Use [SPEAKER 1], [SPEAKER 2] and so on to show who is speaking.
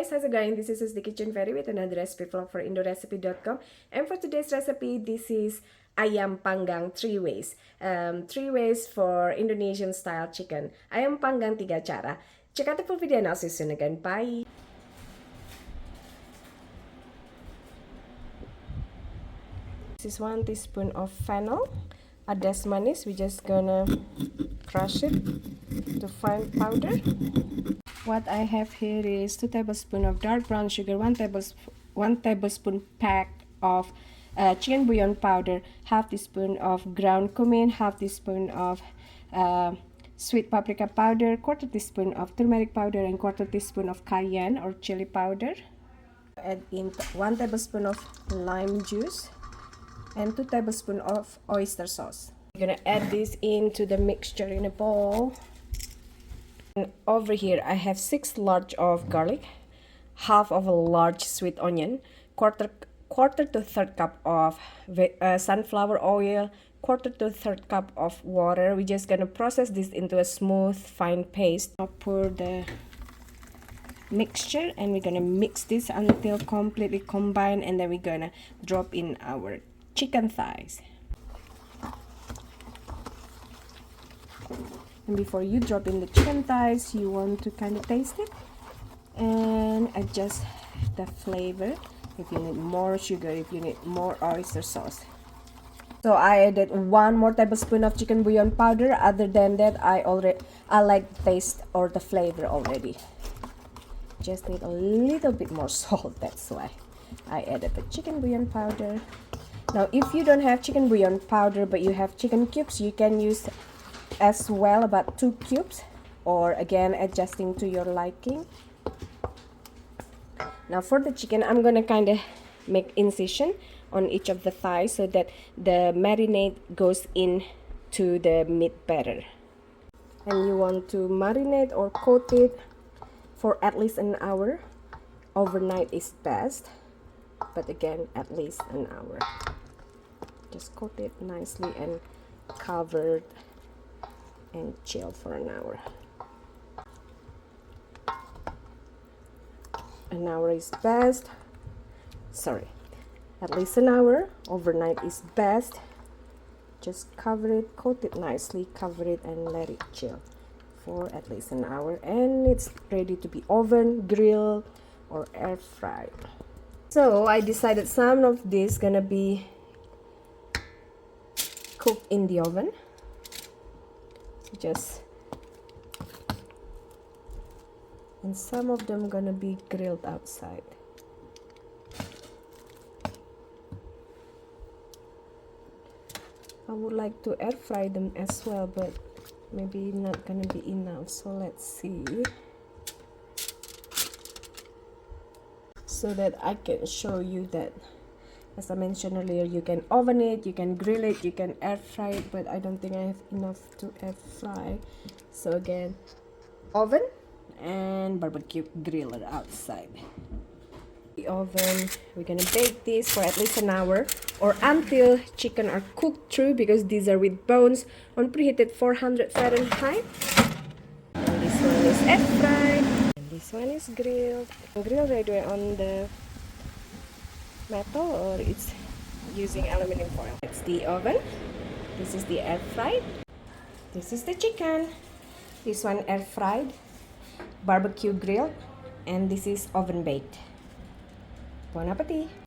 [SPEAKER 1] guys, how's it going? This is the Kitchen Fairy with another recipe vlog for indorecipe.com. And for today's recipe, this is Ayam Panggang 3 ways. 3 ways for Indonesian style chicken. Ayam Panggang 3 cara. Check out the full video and I'll see you soon again. Bye! This is 1 teaspoon of fennel. Adas manis, we're just gonna crush it to fine powder. What I have here is 2 tablespoons of dark brown sugar, 1 tablespoon pack of chicken bouillon powder, half teaspoon of ground cumin, half teaspoon of sweet paprika powder, quarter teaspoon of turmeric powder, and quarter teaspoon of cayenne or chili powder. Add in 1 tablespoon of lime juice and 2 tablespoons of oyster sauce. We're gonna add this into the mixture in a bowl. And over here I have 6 large of garlic, half of a large sweet onion, quarter to third cup of sunflower oil, quarter to third cup of water. We're just gonna process this into a smooth fine paste. Now pour the mixture and we're gonna mix this until completely combined, and then we're gonna drop in our chicken thighs. And before you drop in the chicken thighs, you want to kind of taste it and adjust the flavor. If you need more sugar, if you need more oyster sauce. So I added 1 more tablespoon of chicken bouillon powder. Other than that, I like the taste or the flavor already. Just need a little bit more salt, that's why I added the chicken bouillon powder. Now if you don't have chicken bouillon powder but you have chicken cubes, you can use as well about 2 cubes, or again adjusting to your liking. Now for the chicken, I'm gonna kind of make incision on each of the thighs so that the marinade goes into the meat better. And you want to marinate or coat it for at least an hour. Overnight is best, but again at least an hour. Just coat it nicely and cover and chill for an hour. An hour is best. Sorry, at least an hour. Overnight is best. Just cover it, coat it nicely, cover it, and let it chill for at least an hour, and it's ready to be oven, grill, or air fried. So I decided some of this gonna be cooked in the oven. And some of them gonna be grilled outside. I would like to air fry them as well, but maybe not gonna be enough, so let's see, so that I can show you that, as I mentioned earlier, you can oven it, you can grill it, you can air fry it, but I don't think I have enough to air fry. So again, oven and barbecue griller outside. The oven, we're gonna bake this for at least an hour or until chicken are cooked through, because these are with bones, on preheated 400 Fahrenheit. And this one is air fried, and this one is grilled. Grill right away on the metal, or it's using aluminum foil. It's the oven. This is the air fried. This is the chicken. This one air fried, barbecue grilled, and this is oven baked. Bon appetit!